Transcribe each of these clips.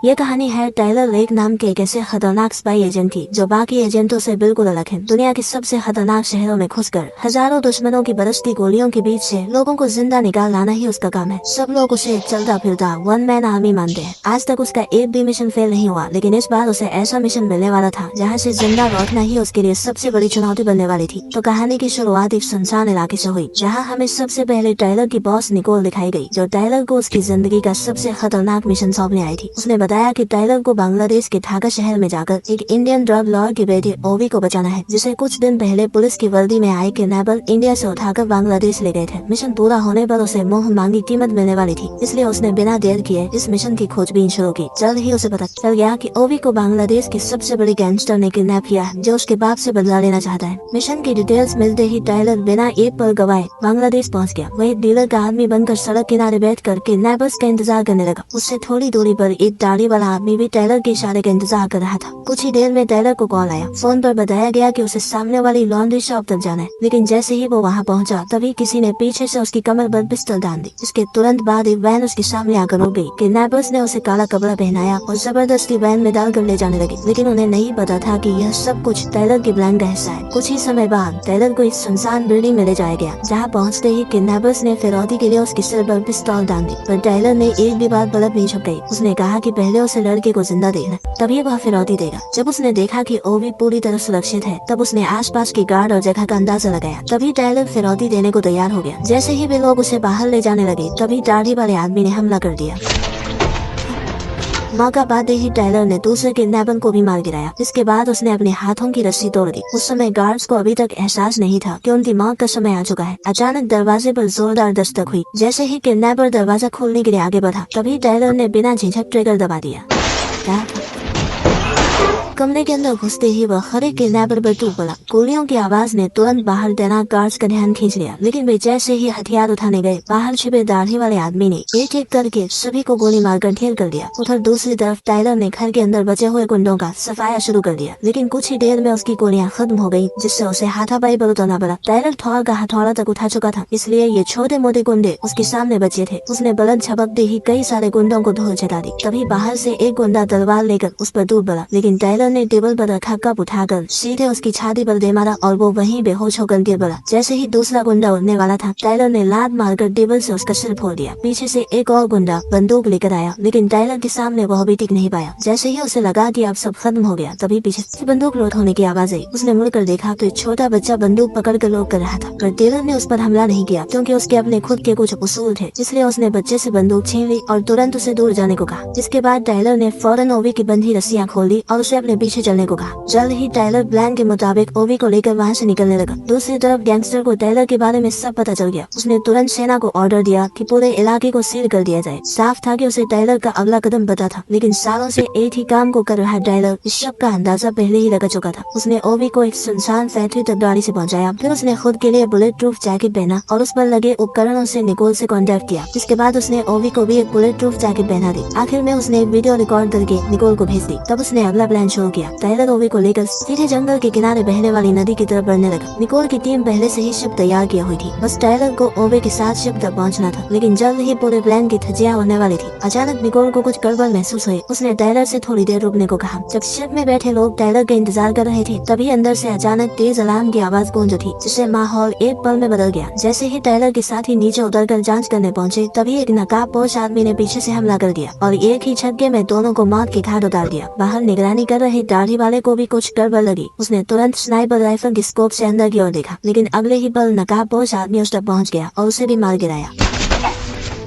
ये कहानी है टाइलर लेक नाम के एक ऐसे खतरनाक स्पाई एजेंट की जो बाकी एजेंटों से बिल्कुल अलग है। दुनिया के सबसे खतरनाक शहरों में घुसकर हजारों दुश्मनों की बरसती गोलियों के बीच से लोगों को जिंदा निकाल लाना ही उसका काम है। सब लोग उसे चलता फिरता वन मैन आर्मी मानते हैं। आज तक उसका एक भी मिशन फेल नहीं हुआ, लेकिन इस बार उसे ऐसा मिशन मिलने वाला था जहाँ से जिंदा लौटना ही उसके लिए सबसे बड़ी चुनौती बनने वाली थी। तो कहानी की शुरुआत एक सुनसान इलाके से हुई, जहाँ हमें सबसे पहले टाइलर की बॉस निकोल दिखाई गई, जो टाइलर को उसकी जिंदगी का सबसे खतरनाक मिशन सौंपने आई थी। उसने बताया कि टाइलर को बांग्लादेश के ढाका शहर में जाकर एक इंडियन ड्रग लॉर्ड की बेटी ओवी को बचाना है, जिसे कुछ दिन पहले पुलिस की वर्दी में आए किडनैपर इंडिया से उठाकर बांग्लादेश ले गए थे। मिशन पूरा होने पर उसे मुंह मांगी कीमत मिलने वाली थी, इसलिए उसने बिना देर किए इस मिशन की खोजबीन शुरू की। जल्द ही उसे पता चल गया कि ओवी को बांग्लादेश के सबसे बड़े गैंगस्टर ने किडनैप किया है, जो उसके बाप से बदला लेना चाहता है। मिशन की डिटेल्स मिलते ही टाइलर बिना एक पल गवाए बांग्लादेश पहुंच गया। वही डीलर का आदमी बनकर सड़क किनारे बैठकर किडनैपर्स का इंतजार करने लगा। उससे थोड़ी दूरी पर एक दाढ़ी वाला आदमी भी टाइलर के इशारे का इंतजार कर रहा था। कुछ ही देर में टाइलर को कॉल आया। फोन पर बताया गया कि उसे सामने वाली लॉन्ड्री शॉप तक जाना है, लेकिन जैसे ही वो वहां पहुंचा तभी किसी ने पीछे से उसकी कमर पर पिस्टल दान दी। इसके तुरंत बाद एक वैन उसके सामने आकर रुक गई। किडनैपर्स ने उसे काला कपड़ा पहनाया और जबरदस्ती वैन में डालकर ले जाने लगे, लेकिन उन्हें नहीं पता था कि यह सब कुछ टाइलर के प्लान का हिस्सा है। कुछ ही समय बाद टाइलर को एक सुनसान बिल्डिंग में ले जाया गया, जहाँ पहुँचते ही किडनैपर्स ने फिरौती के लिए उसके सिर पर पिस्तौल दान दी, पर टाइलर ने एक भी बार पलक नहीं झपकाई। उसने कहा कि पहले उसे लड़के को जिंदा देखना, तभी वह फिरौती देगा। जब उसने देखा कि ओवी पूरी तरह सुरक्षित है, तब उसने आसपास की गार्ड और जगह का अंदाजा लगाया। तभी टाइलर फिरौती देने को तैयार हो गया। जैसे ही वे लोग उसे बाहर ले जाने लगे, तभी दाढ़ी वाले आदमी ने हमला कर दिया। मौका पाते ही टाइलर ने दूसरे किडनैपर को भी मार गिराया। इसके बाद उसने अपने हाथों की रस्सी तोड़ दी। उस समय गार्ड्स को अभी तक एहसास नहीं था कि उनकी मौत का समय आ चुका है। अचानक दरवाजे पर जोरदार दस्तक हुई। जैसे ही किडनैपर दरवाजा खोलने के लिए आगे बढ़ा, तभी टाइलर ने बिना झिझक ट्रिगर दबा दिया। कमरे के अंदर घुसते ही वह हर एक किडनैपर पर टूट पड़ा। गोलियों की आवाज ने तुरंत बाहर तैनात गार्ड्स का ध्यान खींच लिया, लेकिन वे जैसे ही हथियार उठाने गए, बाहर छिपे दाढ़ी वाले आदमी ने एक एक करके सभी को गोली मारकर ढेर कर दिया। उधर दूसरी तरफ टाइलर ने घर के अंदर बचे हुए गुंडों का सफाया शुरू कर दिया, लेकिन कुछ ही देर में उसकी गोलियां खत्म हो गयी, जिससे उसे हाथापाई पर उतरना पड़ा। टाइलर थौर का हथौड़ा तक उठा चुका था, इसलिए ये छोटे मोटे गुंडे उसके सामने बचे थे। उसने बलद झपकते ही कई सारे गुंडों को धूल चटा दी। तभी बाहर से एक गुंडा तलवार लेकर उस पर टूट पड़ा, लेकिन टाइलर ने टेबल पर रखा कप उठाकर सीधे उसकी छाती पर दे मारा और वो वहीं बेहोश होकर गिर पड़ा। जैसे ही दूसरा गुंडा उड़ने वाला था, टाइलर ने लात मारकर टेबल से उसका सिर फोड़ दिया। पीछे से एक और गुंडा बंदूक लेकर आया, लेकिन टाइलर के सामने वह भी टिक नहीं पाया। जैसे ही उसे लगा कि अब सब खत्म हो गया, तभी पीछे से बंदूक लोड होने की आवाज आई। उसने मुड़कर देखा तो एक छोटा बच्चा बंदूक पकड़कर लोड कर रहा था, पर टाइलर ने उस पर हमला नहीं किया, क्योंकि उसके अपने खुद के कुछ उसूल थे। इसलिए उसने बच्चे से बंदूक छीन ली और तुरंत उसे दूर जाने को कहा। इसके बाद टाइलर ने फौरन ओवी की बंधी रस्सियां खोल दी और उसे अपने पीछे चलने को कहा। जल्द ही टाइलर प्लान के मुताबिक ओवी को लेकर वहां से निकलने लगा। दूसरी तरफ गैंगस्टर को टाइलर के बारे में सब पता चल गया। उसने तुरंत सेना को ऑर्डर दिया कि पूरे इलाके को सील कर दिया जाए। साफ था कि उसे टाइलर का अगला कदम पता था, लेकिन सालों से एक ही काम को कर रहा टाइलर इस सब का अंदाजा पहले ही लगा चुका था। उसने ओवी को एक सुनसान फैक्ट्री तक गाड़ी से पहुंचाया। फिर उसने खुद के लिए बुलेट प्रूफ जैकेट पहना और उस पर लगे उपकरणों से निकोल से कॉन्टेक्ट किया। इसके बाद उसने ओवी को भी एक बुलेट प्रूफ जैकेट पहना दी। आखिर में उसने एक वीडियो रिकॉर्ड करके निकोल को भेज दी। तब उसने अगला प्लान शुरू किया। टाइलर ओवी को लेकर सीधे जंगल के किनारे बहने वाली नदी की तरफ बढ़ने लगा। निकोल की टीम पहले से ही शिप तैयार की हुई थी, बस टाइलर को ओवे के साथ शिप तक पहुंचना था। लेकिन जल्द ही पूरे प्लान की धज्जियां उड़ने वाली थी। अचानक निकोल को कुछ गड़बड़ महसूस हुई। उसने टाइलर से थोड़ी देर रुकने को कहा। जब शिप में बैठे लोग टाइलर का इंतजार कर रहे थे, तभी अंदर से अचानक तेज अलार्म की आवाज गूंज उठी, जिससे माहौल एक पल में बदल गया। जैसे ही टाइलर के साथ ही नीचे उतरकर जांच करने पहुंचे, तभी एक नकाबपोश आदमी ने पीछे से हमला कर दिया और एक ही झटके में दोनों को मौत के घाट उतार दिया। बाहर निगरानी कर रहे दाढ़ी वाले को भी कुछ गड़बड़ लगी। उसने तुरंत स्नाइपर राइफल की स्कोप से अंदर की ओर देखा, लेकिन अगले ही पल नकाबपोश आदमी उस तक पहुंच गया और उसे भी मार गिराया।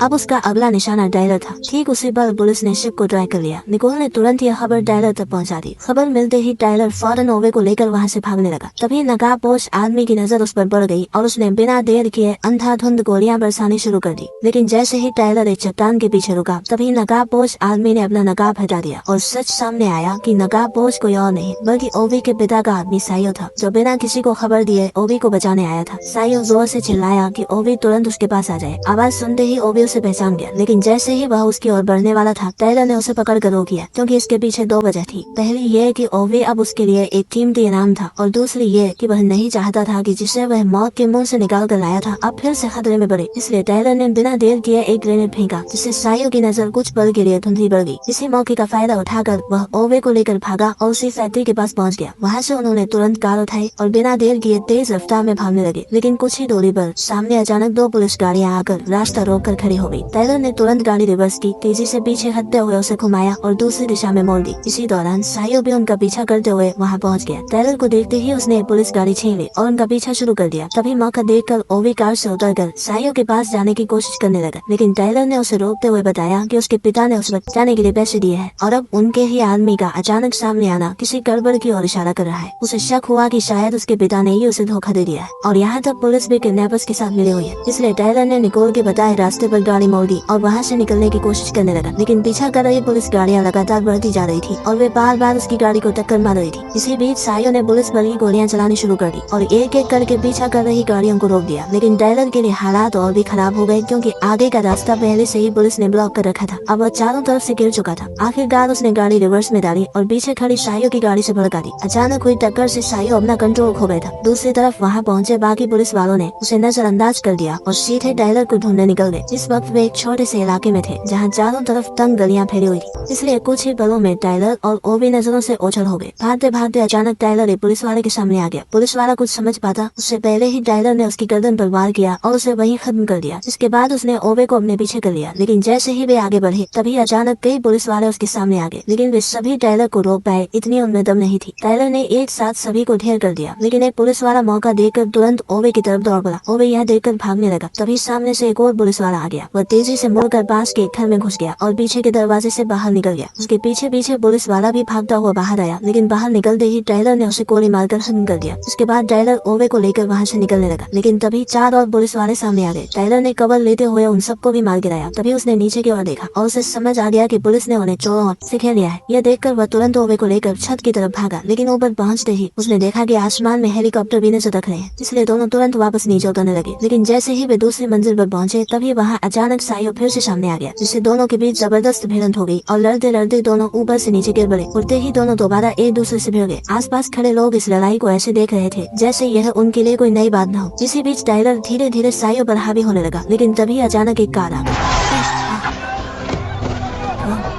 अब उसका अगला निशाना टाइलर था। ठीक उसी पल पुलिस ने शिप को ट्रैक कर लिया। निकोल ने तुरंत यह खबर टाइलर तक पहुंचा दी। खबर मिलते ही टाइलर फौरन ओवे को लेकर वहां से भागने लगा। तभी नकाबपोश आदमी की नजर उस पर पड़ गई और उसने बिना देर किए अंधाधुंध गोलियां बरसानी शुरू कर दी। लेकिन जैसे ही टाइलर एक चट्टान के पीछे रुका, तभी नकाबपोश आदमी ने अपना नकाब हटा दिया और सच सामने आया कि नकाबपोश कोई और नहीं बल्कि ओवी के पिता का आदमी साइयो था, जो बिना किसी को खबर दिए ओवी को बचाने आया था। साइयो जोर से चिल्लाया कि ओवी तुरंत उसके पास आ जाए। आवाज सुनते ही ओवी उसे पहचान गया, लेकिन जैसे ही वह उसकी ओर बढ़ने वाला था, टायलर ने उसे पकड़ कर रोक लिया, क्योंकि इसके पीछे दो वजह थी। पहली ये कि ओवे अब उसके लिए एक कीमती इनाम था, और दूसरी ये कि वह नहीं चाहता था कि जिसे वह मौत के मुंह से निकाल कर लाया था अब फिर से खतरे में पड़े। इसलिए टायलर ने बिना देर किए एक ग्रेनेड फेंका, जिससे सायो की नजर कुछ पल के लिए धुंधली पड़ गई। इसी मौके का फायदा उठाकर वह ओवे को लेकर भागा और उसी फैक्ट्री के पास पहुंच गया। वहां से उन्होंने तुरंत कार उठाई और बिना देर किए तेज रफ्तार में भागने लगे, लेकिन कुछ ही दूरी पर सामने अचानक दो पुलिस गाड़ियां आकर रास्ता रोक कर खड़ी हो गई। टायलर ने तुरंत गाड़ी रिवर्स की, तेजी से पीछे हटते हुए उसे घुमाया और दूसरी दिशा में मोड़ दी। इसी दौरान सायो भी उनका पीछा करते हुए वहां पहुंच गया। टायलर को देखते ही उसने पुलिस गाड़ी छीन ली और उनका पीछा शुरू कर दिया। तभी मौका देखकर ओवे कार से उतरकर सायो के पास जाने की कोशिश करने लगा, लेकिन टायलर ने उसे रोकते हुए बताया कि उसके पिता ने उसे बचाने के लिए पैसे दिए हैं और अब उनके ही आदमी का अचानक सामने आना किसी गड़बड़ की ओर इशारा कर रहा है। उसे शक हुआ कि शायद उसके पिता ने ही उसे धोखा दे दिया है, और यहाँ तक पुलिस भी किडनैपर्स के साथ मिली हुई है। इसलिए टायलर ने निकोल के बताए रास्ते पर गाड़ी मोड़ दी और वहाँ से निकलने की कोशिश करने लगा, लेकिन पीछा कर रही पुलिस गाड़ियाँ लगातार बढ़ती जा रही थी और वे बार बार उसकी गाड़ी को टक्कर मार रही थी। इसी बीच सायो ने पुलिस पर ही गोलियां चलानी शुरू कर दी और एक एक करके पीछा कर रही गाड़ियों को रोक दिया। लेकिन टायलर के लिए हालात और भी खराब हो गए, क्योंकि आगे का रास्ता पहले से ही पुलिस ने ब्लॉक कर रखा था। अब वह चारों तरफ से गिर चुका था। आखिरकार उसने गाड़ी रिवर्स में डाली और पीछे खड़ी सायो की गाड़ी से भड़का दी। अचानक हुई टक्कर से सायो अपना कंट्रोल खो गया था। दूसरी तरफ वहाँ पहुँचे बाकी पुलिस वालों ने उसे नजरअंदाज कर दिया और सीधे टायलर को ढूंढने निकल गए। इस वक्त वे एक छोटे से इलाके में थे जहाँ चारों तरफ तंग गलियां फैली हुई थी, इसलिए कुछ ही पलों में टायलर और ओवे नजरों से ओझल हो गए। भागते भागते अचानक टायलर एक पुलिस वाले के सामने आ गया। पुलिस वाला कुछ समझ पाता उससे पहले ही टायलर ने उसकी गर्दन पर वार किया और उसे वहीं खत्म कर दिया। इसके बाद उसने ओवे को अपने पीछे कर लिया, लेकिन जैसे ही वे आगे बढ़े तभी अचानक कई पुलिस वाले उसके सामने आ गए, लेकिन वे सभी टायलर को रोक पाए इतनी उनमें दम नहीं थी। टायलर ने एक साथ सभी को ढेर कर दिया, लेकिन एक पुलिस वाला मौका देखकर तुरंत ओवे की तरफ दौड़ पड़ा। ओवे यह देखकर भागने लगा, तभी सामने से एक और पुलिस वाला आ गया। वह तेजी से मुड़कर पास के घर में घुस गया और पीछे के दरवाजे से बाहर निकल गया। उसके पीछे पीछे पुलिस वाला भी भागता हुआ बाहर आया, लेकिन बाहर निकलते ही टायलर ने उसे गोली मारकर खत्म कर दिया। उसके बाद टायलर ओवे को लेकर वहाँ से निकलने लगा, लेकिन तभी चार और पुलिस वाले सामने आ गए। टायलर ने कवर लेते हुए उन सबको भी मार गिराया। तभी उसने नीचे की ओर देखा और उसे समझ आ गया कि पुलिस ने उन्हें चोरों से घेर लिया है। यह देखकर वह तुरंत ओवे को लेकर छत की तरफ भागा, लेकिन ऊपर पहुंचते ही उसने देखा कि आसमान में हेलीकॉप्टर भी नजर रख रहे हैं, इसलिए दोनों तुरंत वापस नीचे उतरने लगे। लेकिन जैसे ही वे दूसरी मंजिल पर पहुंचे तभी वहाँ अचानक सायो फिर से सामने आ गया, जिससे दोनों के बीच जबरदस्त भिड़ंत हो गई और लड़ते लड़ते दोनों ऊपर से नीचे गिर पड़े। उड़ते ही दोनों दोबारा एक दूसरे से भिड़ गए। आसपास खड़े लोग इस लड़ाई को ऐसे देख रहे थे जैसे यह उनके लिए कोई नई बात न हो। इसी बीच टायलर धीरे धीरे सायो पर हावी होने लगा, लेकिन तभी अचानक एक कार आ गई।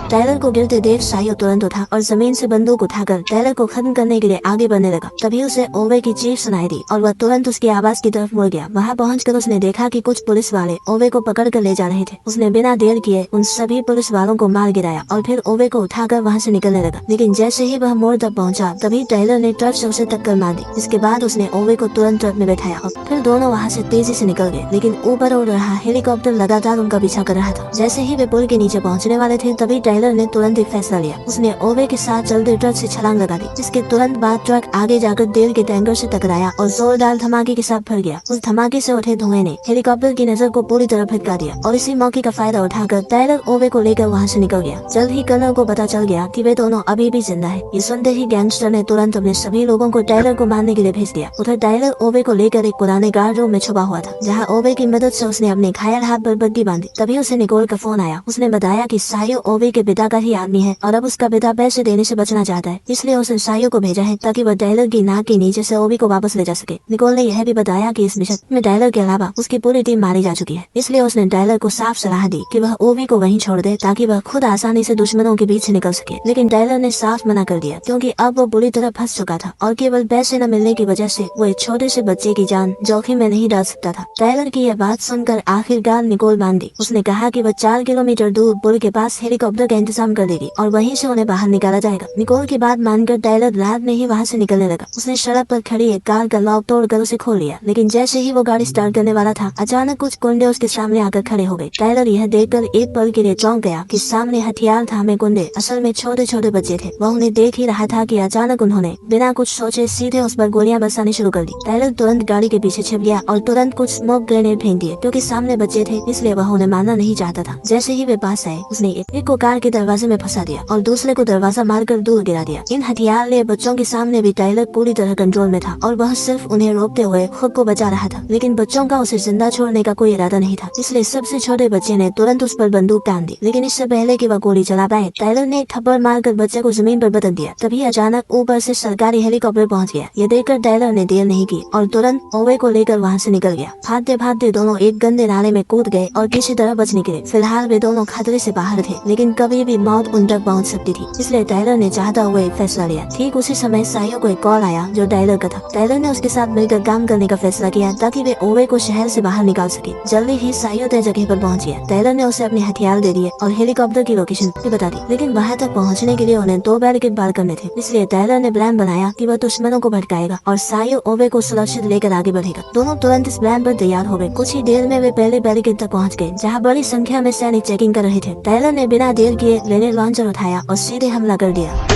टायलर को गिरते देख सायो तुरंत उठा और जमीन से बंदूक उठाकर टायलर को खत्म करने के लिए आगे बढ़ने लगा। तभी उसे ओवे की चीख सुनाई दी और वह तुरंत उसकी आवाज की तरफ मुड़ गया। वहां पहुंचकर उसने देखा कि कुछ पुलिस वाले ओवे को पकड़ कर ले जा रहे थे। उसने बिना देर किए उन सभी पुलिस वालों को मार गिराया और फिर ओवे को उठाकर वहां से निकलने लगा। लेकिन जैसे ही वह मोड़ तक पहुंचा तभी टायलर ने ट्रक से उसे टक्कर मार दी। इसके बाद उसने ओवे को तुरंत ट्रक में बैठाया और फिर दोनों वहाँ से तेजी से निकल गए। लेकिन ऊपर उड़ रहा हेलीकॉप्टर लगातार उनका पीछा कर रहा था। जैसे ही वे पुल के नीचे पहुँचने वाले थे तभी टायलर ने तुरंत एक फैसला लिया। उसने ओवे के साथ चलते ट्रक से छलांग लगा दी, जिसके तुरंत बाद ट्रक आगे जाकर तेल के टैंकर से टकराया और जोरदार धमाके के साथ फट गया। उस धमाके से उठे धुएं ने हेलीकॉप्टर की नजर को पूरी तरह भटका दिया और इसी मौके का फायदा उठाकर टायलर ओवे को लेकर वहाँ से निकल गया। जल्द ही कर्नल को पता चल गया कि वे दोनों अभी भी जिंदा है। ये सुनते ही गैंगस्टर ने तुरंत अपने सभी लोगों को टायलर को मारने के लिए भेज दिया। उधर टायलर ओवे को लेकर एक पुराने गार्ड रूम में छुपा हुआ था, जहाँ ओवे की मदद से उसने अपने घायल हाथ पर पट्टी बांधी। तभी उसे निकोल का फोन आया। उसने बताया कि सायो ओवे के पिता का ही आदमी है और अब उसका पिता पैसे देने से बचना चाहता है, इसलिए उसने सायो को भेजा है ताकि वह टायलर की नाक के नीचे से ओवे को वापस ले जा सके। निकोल ने यह भी बताया कि इस मिशन में टायलर के अलावा उसकी पूरी टीम मारी जा चुकी है, इसलिए उसने टायलर को साफ सलाह दी कि वह ओवे को वहीं छोड़ दे ताकि वह खुद आसानी से दुश्मनों के बीच से निकल सके। लेकिन टायलर ने साफ मना कर दिया, क्योंकि अब वो बुरी तरह फंस चुका था और केवल पैसे न मिलने की वजह से वो एक छोटे से बच्चे की जान जोखिम में नहीं डाल सकता था। टायलर की यह बात सुनकर आखिरकार निकोल मान दी। उसने कहा कि वह 4 किलोमीटर दूर पुल के पास हेलीकॉप्टर का इंतजाम कर देगी और वहीं से उन्हें बाहर निकाला जाएगा। निकोल की बात मानकर टायलर रात में ही वहाँ से निकलने लगा। उसने सड़क पर खड़ी एक कार का लॉक तोड़कर उसे खोल लिया, लेकिन जैसे ही वो गाड़ी स्टार्ट करने वाला था अचानक कुछ गुंडे उसके सामने आकर खड़े हो गए। टायलर यह देखकर एक पल के लिए चौंक गया कि सामने हथियार थामे गुंडे असल में छोटे छोटे बच्चे थे। वह उन्हें देख ही रहा था कि अचानक उन्होंने बिना कुछ सोचे सीधे उस पर गोलियां बरसानी शुरू कर दी। टायलर तुरंत गाड़ी के पीछे छिप गया और तुरंत कुछ स्मोक ग्रेनेड फेंक दिए। क्योंकि सामने बच्चे थे इसलिए वह उन्हें मारना नहीं चाहता था। जैसे ही वे पास आए उसने एक को कार के दरवाजे में फंसा दिया और दूसरे को दरवाजा मारकर दूर गिरा दिया। इन हथियार लिए बच्चों के सामने भी टाइलर पूरी तरह कंट्रोल में था और वह सिर्फ उन्हें रोकते हुए खुद को बचा रहा था, लेकिन बच्चों का उसे जिंदा छोड़ने का कोई इरादा नहीं था, इसलिए सबसे छोटे बच्चे ने तुरंत उस पर बंदूक तान दी। लेकिन इससे पहले कि वह गोली चला पाए, टाइलर ने एक थप्पड़ मारकर बच्चे को जमीन पर बदल दिया। तभी अचानक ऊपर से सरकारी हेलीकॉप्टर पहुंच गया। ये देखकर टाइलर ने देर नहीं की और तुरंत ओवे को लेकर वहां से निकल गया। भागते भागते दोनों एक गंदे नाले में कूद गए और किसी तरह बच निकले। फिलहाल वे दोनों खतरे से बाहर थे, लेकिन कभी भी मौत उन तक पहुंच सकती थी, इसलिए टाइलर ने चाहता हुआ एक फैसला लिया। ठीक उसी समय सायो को एक कॉल आया जो टाइलर का था। टाइलर ने उसके साथ मिलकर काम करने का फैसला किया ताकि वे ओवे को शहर से बाहर निकाल सके। जल्दी ही सायो तय जगह पर पहुंच गया। टाइलर ने उसे अपने हथियार दे दिए और हेलीकॉप्टर की लोकेशन भी बता दी, लेकिन वहां तक पहुंचने के लिए उन्हें 2 बैरिकेड पार करने थे, इसलिए टाइलर ने प्लान बनाया कि वह दुश्मनों को भटकाएगा और सायो ओवे को सुरक्षित लेकर आगे बढ़ेगा। दोनों तुरंत इस प्लान पर तैयार हो गए। कुछ ही देर में वे पहले बैरिकेड तक पहुंच गए, जहां बड़ी संख्या में सैनिक चेकिंग कर रहे थे। टाइलर ने बिना देर किए ग्रेनेड लॉन्चर उठाया और सीधे हमला कर दिया।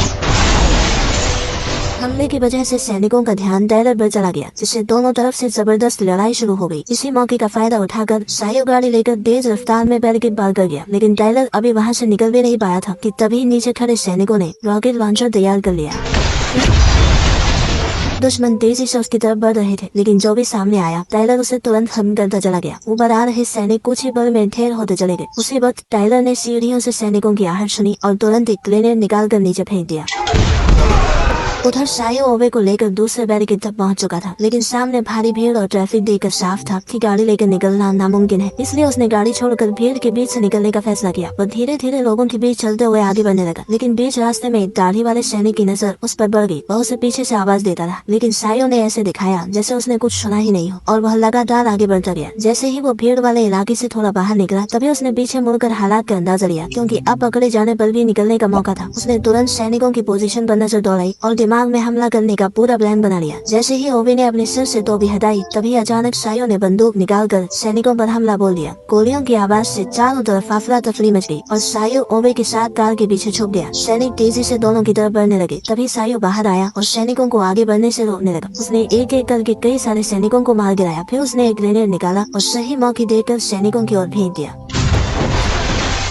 हमले की वजह से सैनिकों का ध्यान टाइलर पर चला गया, जिससे दोनों तरफ से जबरदस्त लड़ाई शुरू हो गई। इसी मौके का फायदा उठाकर सायो गाड़ी लेकर तेज रफ्तार में बैरिकेड पार कर गया, लेकिन टाइलर अभी वहां से निकल भी नहीं पाया था कि तभी नीचे खड़े सैनिकों ने रॉकेट लॉन्चर तैयार कर लिया। दुश्मन तेजी से उसकी तरफ बढ़ रहे थे, लेकिन जो भी सामने आया टाइलर उसे तुरंत खत्म करता चला गया। ऊपर आ रहे सैनिक कुछ ही पल में ढेर होते चले गए। उसी वक्त टाइलर ने सीढ़ियों से सैनिकों की आहट सुनी और तुरंत एक ग्रेनेड निकाल कर नीचे फेंक दिया। उधर सायो ओवे को लेकर दूसरे बैरिकेड तक पहुंच चुका था, लेकिन सामने भारी भीड़ और ट्रैफिक देखकर साफ था कि गाड़ी लेकर निकलना नामुमकिन है, इसलिए उसने गाड़ी छोड़कर भीड़ के बीच से निकलने का फैसला किया। वह धीरे धीरे लोगों के बीच चलते हुए आगे बढ़ने लगा, लेकिन बीच रास्ते में एक दाढ़ी वाले सैनिक की नजर उस पर बढ़ गई। वह उसे पीछे से आवाज देता रहा, लेकिन सायो ने ऐसे दिखाया जैसे उसने कुछ सुना ही नहीं हो और वह लगातार आगे बढ़ता गया। जैसे ही वो भीड़ वाले इलाके से थोड़ा बाहर निकला, तभी उसने पीछे मुड़कर हालात का अंदाजा लिया, क्योंकि अब पकड़े जाने पर भी निकलने का मौका था। उसने तुरंत सैनिकों की पोजीशन पर नजर दौड़ाई और दिमाग में हमला करने का पूरा प्लान बना लिया। जैसे ही ओवे ने अपने सिर से टोपी हटाई, तभी अचानक सायो ने बंदूक निकालकर सैनिकों पर हमला बोल दिया। गोलियों की आवाज से चारों तरफ अफरा तफरी मच गई और सायो ओवे के साथ कार के पीछे छुप गया। सैनिक तेजी से दोनों की तरफ बढ़ने लगे। तभी सायो बाहर आया और सैनिकों को आगे बढ़ने से रोकने लगा। उसने एक एक करके कई सारे सैनिकों को मार गिराया। फिर उसने एक ग्रेनेड निकाला और सही मौके देकर सैनिकों की ओर फेंक दिया।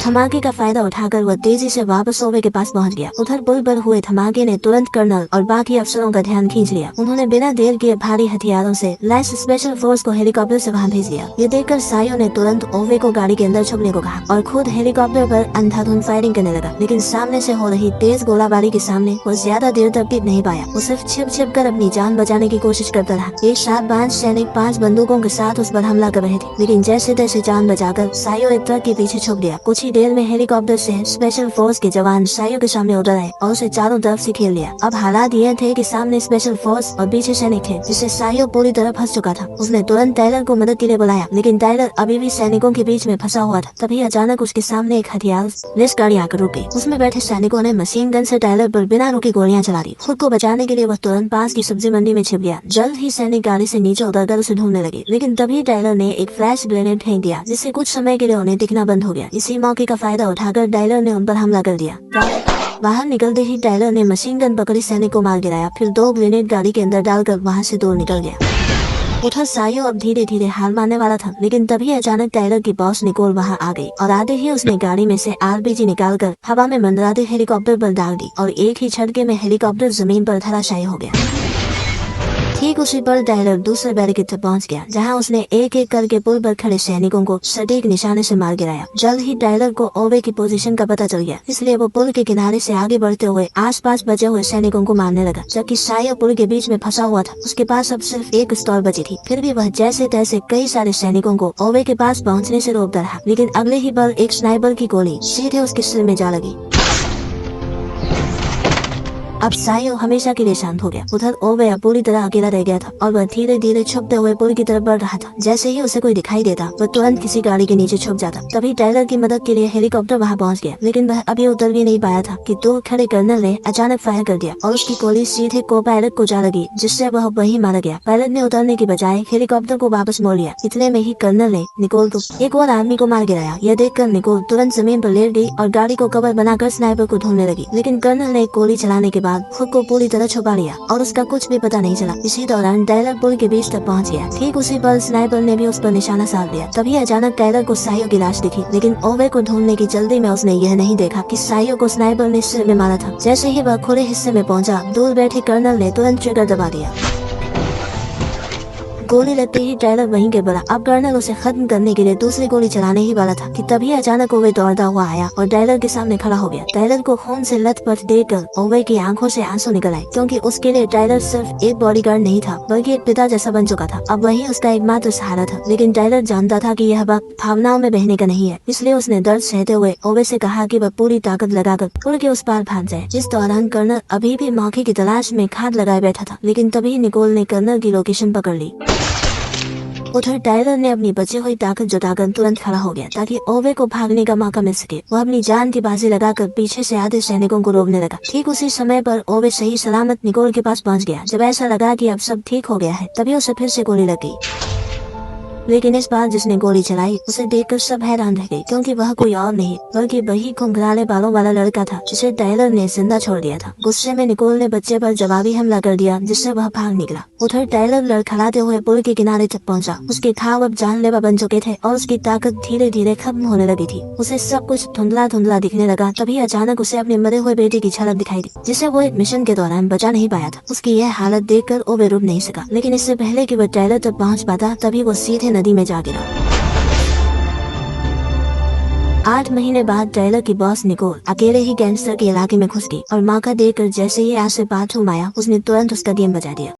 धमाके का फायदा उठाकर वह तेजी से वापस ओवे के पास पहुंच गया। उधर पुल पर हुए धमाके ने तुरंत कर्नल और बाकी अफसरों का ध्यान खींच लिया। उन्होंने बिना देर किए भारी हथियारों से लैस स्पेशल फोर्स को हेलीकॉप्टर से वहां भेज दिया। ये देखकर सायो ने तुरंत ओवे को गाड़ी के अंदर छुपने को कहा और खुद हेलीकॉप्टर पर अंधाधुंध फायरिंग करने लगा, लेकिन सामने से हो रही तेज गोलाबारी के सामने वो ज्यादा देर तक टिक नहीं पाया। वो सिर्फ छिप कर अपनी जान बचाने की कोशिश करता रहा। एक साथ 5 सैनिक 5 बंदूकों के साथ उस पर हमला कर रहे थे, लेकिन जैसे तैसे जान बचाकर सायो एक ट्रक के पीछे छुप गया। कुछ ही देर में हेलीकॉप्टर से स्पेशल फोर्स के जवान सायो के सामने उतर आए और उसे चारों तरफ से घेर लिया। अब हालात ये थे कि सामने स्पेशल फोर्स और पीछे सैनिक थे, जिससे सायो पूरी तरह फंस चुका था। उसने तुरंत टाइलर को मदद के लिए बुलाया, लेकिन टाइलर अभी भी सैनिकों के बीच में फंसा हुआ था। तभी अचानक उसके सामने एक हथियार लेस गाड़ी आकर रुक गई। उसमें बैठे सैनिकों ने मशीन गन से टाइलर पर बिना रुके गोलियां चला दी। खुद को बचाने के लिए वह तुरंत पास की सब्जी मंडी में छिप गया। जल्द ही सैनिक गाड़ी से नीचे उतरकर उसे ढूंढने लगे, लेकिन तभी टाइलर ने एक फ्लैश ग्रेनेड फेंक दिया, जिससे कुछ समय के लिए उन्हें दिखना बंद हो गया। इसी मौके का फायदा उठाकर टाइलर ने उन पर हमला कर दिया। बाहर निकलते ही टाइलर ने मशीन गन पकड़ी सैनिक को मार गिराया, फिर 2 ग्रेनेड गाड़ी के अंदर डालकर वहां से दूर निकल गया। उधर सायो अब धीरे धीरे हार मानने वाला था, लेकिन तभी अचानक टाइलर की बॉस निकोल वहां आ गई और आते ही उसने गाड़ी में से आरपीजी निकालकर हवा में मंडराते हेलीकॉप्टर पर डाल दी और एक ही झटके में हेलीकॉप्टर जमीन पर धराशायी हो गया। ठीक उसी पर टाइलर दूसरे बैरिकेड तक पहुंच गया, जहां उसने एक एक करके पुल पर खड़े सैनिकों को सटीक निशाने से मार गिराया। जल्द ही टाइलर को ओवे की पोजीशन का पता चल गया, इसलिए वो पुल के किनारे से आगे बढ़ते हुए आसपास बचे हुए सैनिकों को मारने लगा। जबकि सायो पुल के बीच में फंसा हुआ था, उसके पास अब सिर्फ एक पिस्तौल बची थी। फिर भी वह जैसे तैसे कई सारे सैनिकों को ओवे के पास पहुँचने से रोकता रहा, लेकिन अगले ही पल एक स्नाइपर की गोली सीधे उसके सिर में जा लगी। अब सायो हमेशा के लिए शांत हो गया। उधर ओवे पूरी तरह अकेला रह गया था और वह धीरे धीरे छुपते हुए पुल की तरफ बढ़ रहा था। जैसे ही उसे कोई दिखाई देता, वह तुरंत किसी गाड़ी के नीचे छुप जाता। तभी टाइलर की मदद के लिए हेलीकॉप्टर वहां पहुंच गया, लेकिन वह अभी उतर भी नहीं पाया था कि दूर खड़े कर्नल ने अचानक फायर कर दिया और उसकी गोली सीधे को पायलट को जा लगी, जिससे वह वहीं मारा गया। पायलट ने उतरने की बजाय हेलीकॉप्टर को वापस मोड़ लिया। इतने में ही कर्नल ने निकोल को एक और आदमी को मार गिराया। यह देखकर निकोल तुरंत जमीन पर लेट गई और गाड़ी को कवर बनाकर स्नाइपर को ढूंढने लगी, लेकिन कर्नल ने गोली चलाने के बाद खुद को पूरी तरह छुपा लिया और उसका कुछ भी पता नहीं चला। इसी दौरान टायलर पुल के बीच तक पहुंच गया। ठीक उसी पल स्नाइपर ने भी उस पर निशाना साध लिया। तभी अचानक टायलर को साइयो की लाश दिखी, लेकिन ओवे को ढूंढने की जल्दी में उसने यह नहीं देखा कि साइयो को स्नाइपर ने सिर में मारा था। जैसे ही वह खुले हिस्से में पहुंचा, दूर बैठे कर्नल ने तुरंत ट्रिगर दबा दिया। गोली लगते ही टायलर वहीं गिर पड़ा। अब कर्नल उसे खत्म करने के लिए दूसरी गोली चलाने ही वाला था कि तभी अचानक ओवे दौड़ता हुआ आया और टायलर के सामने खड़ा हो गया। टायलर को खून से लथपथ देखकर ओवे की आंखों से आंसू निकल आए, क्योंकि उसके लिए टायलर सिर्फ एक बॉडीगार्ड नहीं था बल्कि एक पिता जैसा बन चुका था। अब वही उसका एकमात्र सहारा था। लेकिन टायलर जानता था कि यह वक्त भावनाओं में बहने का नहीं है, इसलिए उसने दर्द सहते हुए ओवे से कहा कि वह पूरी ताकत लगाकर पुल के उस पार भाग जाए। इस दौरान कर्नल अभी भी मौके की तलाश में खाट लगाए बैठा था, लेकिन तभी निकोल ने कर्नल की लोकेशन पकड़ ली। उधर टायलर ने अपनी बची हुई ताकत जुटाकर तुरंत खड़ा हो गया ताकि ओवे को भागने का मौका मिल सके। वह अपनी जान की बाजी लगाकर पीछे से आधे सैनिकों को रोकने लगा। ठीक उसी समय पर ओवे सही सलामत निकोल के पास पहुंच गया। जब ऐसा लगा कि अब सब ठीक हो गया है, तभी उसे फिर से गोली लग गई। लेकिन इस बार जिसने गोली चलाई उसे देखकर सब हैरान रह गए, क्योंकि वह कोई और नहीं बल्कि वही घुंघराले बालों वाला लड़का था जिसे टायलर ने जिंदा छोड़ दिया था। गुस्से में निकोल ने बच्चे पर जवाबी हमला कर दिया, जिससे वह भाग निकला। उधर टायलर लड़खड़ाते हुए पुल के किनारे तक पहुंचा। उसके घाव अब जानलेवा बन चुके थे और उसकी ताकत धीरे धीरे खत्म होने लगी थी। उसे सब कुछ धुंधला धुंधला दिखने लगा। तभी अचानक उसे अपने मरे हुए बेटे की झलक दिखाई दी, जिसे वो एक मिशन के दौरान बचा नहीं पाया था। उसकी यह हालत देखकर ओवे रुक नहीं सका, लेकिन इससे पहले कि वह टायलर तक पहुंच पाता, तभी वो सीधे नदी में जा गिरा। 8 महीने बाद टायलर की बॉस निकोल अकेले ही गैंगस्टर के इलाके में घुस गई और मौका देकर जैसे ही आस से बाथरूम आया, उसने तुरंत उसका गेम बजा दिया।